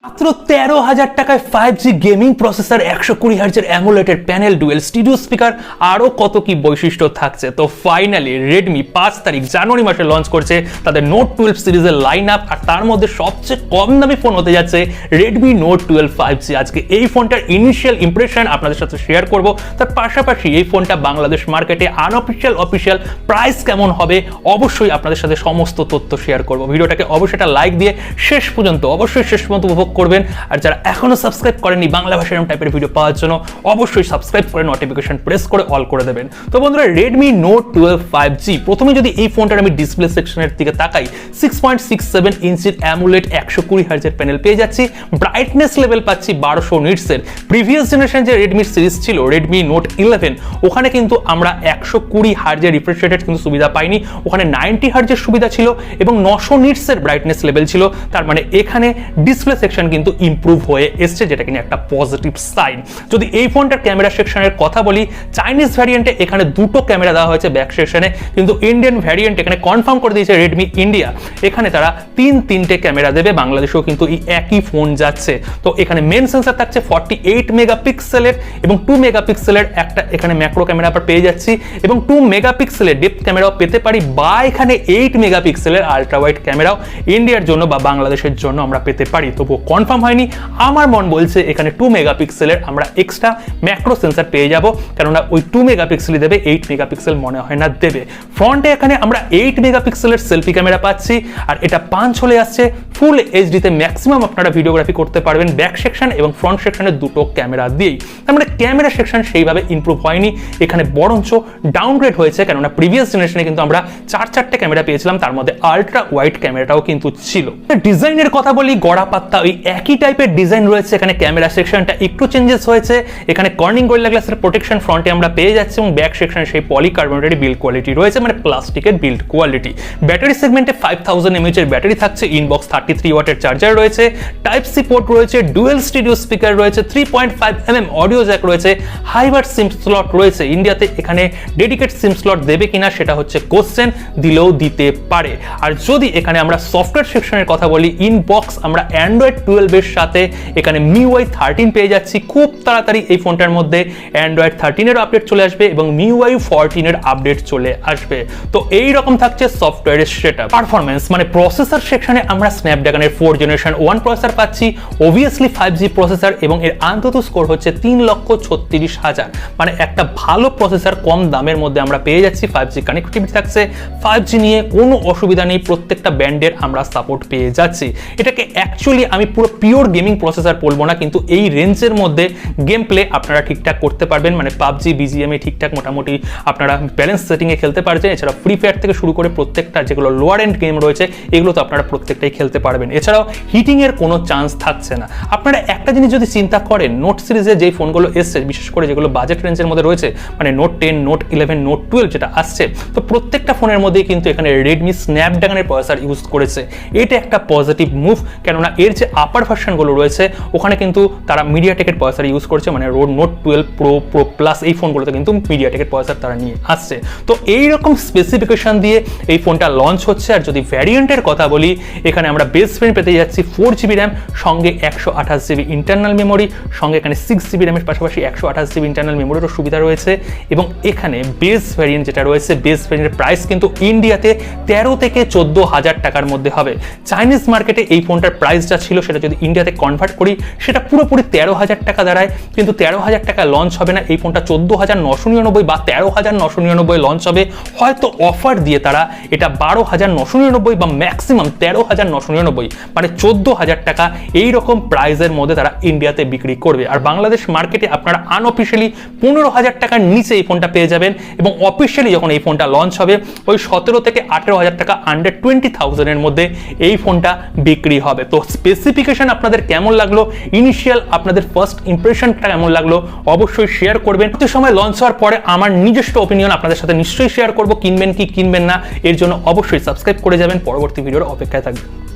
মাত্র 13,000 টাকায় 5G gaming processor, 120 হার্জের AMOLED panel, dual stereo speaker, আরও কত কি বৈশিষ্ট্য থাকছে। তো ফাইনালি রেডমি 5 তারিখ জানুয়ারি মাসে লঞ্চ করছে তাদের নোট 12 সিরিজের লাইন আপ, আর তার মধ্যে সবচেয়ে কম দামি ফোন হতে যাচ্ছে রেডমি নোট 12 5G। আজকে এই ফোনটার ইনিশিয়াল ইমপ্রেশন আপনাদের সাথে শেয়ার করব, তার পাশাপাশি এই ফোনটা বাংলাদেশ মার্কেটে আনঅফিশিয়াল অফিশিয়াল প্রাইস কেমন হবে অবশ্যই আপনাদের সাথে সমস্ত তথ্য শেয়ার করব। ভিডিওটাকে অবশ্যই একটা লাইক দিয়ে শেষ পর্যন্ত উপভোগ করবেন। আর যারা এখনো সাবস্ক্রাইব করেননি বাংলা ভাষার এরকম টাইপের ভিডিও পাওয়ার জন্য অবশ্যই সাবস্ক্রাইব করে নোটিফিকেশন প্রেস করে অল করে দেবেন। তো বন্ধুরা, রেডমি নোট 12 5G, প্রথমে যদি এই ফোনটার আমি ডিসপ্লে সেকশনের দিকে তাকাই, 6.67 ইঞ্চির অ্যামোলেড 120 হার্জের প্যানেল পেয়ে যাচ্ছি, ব্রাইটনেস লেভেল পাচ্ছি 1200 নিটসের। প্রিভিয়াস জেনারেশন যে রেডমির সিরিজ ছিল রেডমি নোট 11, ওখানে কিন্তু আমরা 120 হার্জের রিফ্রেশ রেটের কিন্তু সুবিধা পাইনি, ওখানে 90 হার্জের সুবিধা ছিল এবং 900 নিটসের ব্রাইটনেস লেভেল ছিল। তার মানে এখানে ডিসপ্লে সেকশন কিন্তু ইমপ্রুভ হয়ে এসছে, যেটা কিনা একটা পজিটিভ সাইন। যদি এই ফোনটার ক্যামেরা সেকশনের কথা বলি, চাইনিজ ভ্যারিয়েন্টে এখানে দুটো ক্যামেরা দেওয়া হয়েছে ব্যাক সেকশনে, কিন্তু ইন্ডিয়ান ভ্যারিয়েন্ট এখানে কনফার্ম করে দিয়েছে রেডমি ইন্ডিয়া, এখানে তারা তিনটে ক্যামেরা দেবে। বাংলাদেশেও কিন্তু এই একই ফোন যাচ্ছে। তো এখানে মেন সেন্সর থাকছে 48 মেগাপিক্সেলের এবং 2 মেগাপিক্সেলের একটা এখানে ম্যাক্রো ক্যামেরা আমরা পেয়ে যাচ্ছি, এবং 2 মেগাপিক্সেলের ডেপথ ক্যামেরাও পেতে পারি, বা এখানে 8 মেগাপিক্সেলের আলট্রা ওয়াইড ক্যামেরাও ইন্ডিয়ার জন্য বা বাংলাদেশের জন্য আমরা পেতে পারি। তবুও কনফার্ম হয়নি। আমার মন বলছে এখানে 2 মেগাপিক্সেলের আমরা এক্সট্রা ম্যাক্রো সেন্সর পেয়ে যাব, কেননা ওই 2 মেগাপিক্সেলই দেবে, 8 মেগাপিক্সেল মনে হয় না দেবে। ফ্রন্টে এখানে আমরা 8 মেগাপিক্সেলের সেলফি ক্যামেরা পাচ্ছি, আর এটা পাঞ্চ চলে আসছে ফুল এইচডিতে, ম্যাক্সিমাম আপনারা ভিডিওগ্রাফি করতে পারবেন ব্যাক সেকশন এবং ফ্রন্ট সেকশনের দুটো ক্যামেরা দিয়েই। তার মানে ক্যামেরা সেকশন সেইভাবে ইমপ্রুভ হয়নি, এখানে বরঞ্চ ডাউনগ্রেড হয়েছে, কেননা প্রিভিয়াস জেনারেশনে কিন্তু আমরা 4-4টে ক্যামেরা পেয়েছিলাম, তার মধ্যে আলট্রা ওয়াইড ক্যামেরাটাও কিন্তু ছিল। ডিজাইনের কথা বলি, গড়া পাত্তা ওই একই টাইপের ডিজাইন রয়েছে, এখানে ক্যামেরা সেকশনটা একটু চেঞ্জেস হয়েছে, এখানে কর্নিং গরিলা গ্লাসের প্রোটেকশন ফ্রন্টে আমরা পেয়ে যাচ্ছি, এবং ব্যাক সেকশনে সেই পলিকার্বনেটেড বিল্ড কোয়ালিটি রয়েছে, মানে প্লাস্টিকের বিল্ড কোয়ালিটি। ব্যাটারি সেগমেন্টে 5000 mAh এর ব্যাটারি থাকছে, ইনবক্স 33 ওয়াটের চার্জার রয়েছে, টাইপ সি পোর্ট রয়েছে, ডুয়েল স্টিরিও স্পিকার রয়েছে, 3.5mm অডিও জ্যাক রয়েছে, হাইবার সিম স্লট রয়েছে। ইন্ডিয়াতে এখানে ডেডিকেট সিম স্লট দেবে কিনা সেটা হচ্ছে কোশ্চেন, দিলেও দিতে পারে। আর যদি এখানে আমরা সফটওয়্যার সেকশনের কথা বলি, ইনবক্স আমরা অ্যান্ড্রয়েড 12 এর সাথে এখানে MIUI 13 পেয়ে যাচ্ছি। খুব তাড়াতাড়ি এই ফোনটার মধ্যে অ্যান্ড্রয়েড 13 এর আপডেট চলে আসবে এবং MIUI 14 এর আপডেট চলে আসবে। তো এই রকম থাকছে সফটওয়্যারের সেটআপ। পারফরম্যান্স মানে প্রসেসর সেকশনে আমরা স্ন্যাপড্রাগনের 4 জেনারেশন 1 প্রসেসর পাচ্ছি, অবভিয়াসলি 5G প্রসেসর, এবং এর আন্তত স্কোর হচ্ছে 3,36,000, মানে একটা ভালো প্রসেসর কম দামের মধ্যে আমরা পেয়ে যাচ্ছি। 5G কানেক্টিভিটি থাকছে, 5G নিয়ে কোনো অসুবিধা নেই, প্রত্যেকটা ব্যান্ডের আমরা সাপোর্ট পেয়ে যাচ্ছি। এটাকে অ্যাকচুয়ালি আমি পুরো পিওর গেমিং প্রসেসর বলবো না, কিন্তু এই রেঞ্জের মধ্যে গেম প্লে আপনারা ঠিকঠাক করতে পারবেন, মানে PUBG BGM এ ঠিকঠাক মোটামুটি আপনারা ব্যালেন্স সেটিংয়ে খেলতে পারছেন। এছাড়া ফ্রি ফায়ার থেকে শুরু করে প্রত্যেকটা যেগুলো লোয়ার এন্ড গেম রয়েছে এগুলো তো আপনারা প্রত্যেকটাই খেলতে পারবেন। এছাড়াও হিটিং এর কোনো চান্স থাকছে না। আপনারা একটা জিনিস যদি চিন্তা করেন, নোট সিরিজে যেই ফোনগুলো এসছে, বিশেষ করে যেগুলো বাজেট রেঞ্জের মধ্যে রয়েছে, মানে নোট 10, নোট 11, নোট 12 যেটা আসছে, তো প্রত্যেকটা ফোনের মধ্যেই কিন্তু এখানে রেডমি স্ন্যাপড্রাগনের প্রসেসর ইউজ করেছে। এটা একটা পজিটিভ মুভ, কেননা এর যে আপার ভার্সনগুলো রয়েছে ওখানে কিন্তু তারা মিডিয়াটেকের প্রসেসর ইউজ করছে, মানে নোট 12 প্রো প্লাস এই ফোনগুলোতে কিন্তু মিডিয়াটেকের প্রসেসর তারা নিয়ে আসছে। তো এইরকম স্পেসিফিকেশন দিয়ে এই ফোনটা লঞ্চ হচ্ছে। আর যদি ভ্যারিয়েন্টের কথা বলি, এখানে আমরা বেস ভ্যারিয়েন্ট পেতে যাচ্ছি 4GB র্যাম, সঙ্গে 128GB ইন্টারনাল মেমোরি, সঙ্গে এখানে 6GB র্যামের পাশাপাশি 128GB ইন্টারনাল মেমোরিরও সুবিধা রয়েছে। এবং এখানে বেস ভ্যারিয়েন্ট যেটা রয়েছে, বেস ভ্যারিয়েন্টের প্রাইস কিন্তু ইন্ডিয়াতে 13 থেকে 14,000 টাকার মধ্যে হবে। চাইনিজ মার্কেটে এই ফোনটার প্রাইস যা ছিল সেটা যদি ইন্ডিয়াতে কনভার্ট করি সেটা পুরোপুরি 13,000 টাকা দাঁড়ায়, কিন্তু 13,000 টাকা লঞ্চ হবে না, এই ফোনটা 14,999 বা 13,999 লঞ্চ হবে। হয়তো অফার দিয়ে তারা এটা 12,999 বা ম্যাক্সিমাম 13,999, মানে 14,000 টাকা এইরকম প্রাইসের মধ্যে তারা ইন্ডিয়াতে বিক্রি করবে। আর বাংলাদেশ মার্কেটে আপনারা আনঅফিশিয়ালি 15,000 টাকার নিচে এই ফোনটা পেয়ে যাবেন, এবং অফিশিয়ালি যখন এই ফোনটা লঞ্চ হবে ওই 17 থেকে 18,000 টাকা, আন্ডার 20,000 এর মধ্যে এই ফোনটা বিক্রি হবে। তো স্পেসিফিকেশন আপনাদের কেমন লাগলো, ইনিশিয়াল আপনাদের ফার্স্ট ইমপ্রেশনটা কেমন লাগলো অবশ্যই শেয়ার করবেন। প্রতি সময় লঞ্চ হওয়ার পরে আমার নিজস্ব অপিনিয়ন আপনাদের সাথে নিশ্চয়ই শেয়ার করব, কিনবেন কি কিনবেন না এর জন্য অবশ্যই সাবস্ক্রাইব করে যাবেন, পরবর্তী ভিডিওর অপেক্ষায় থাকবেন।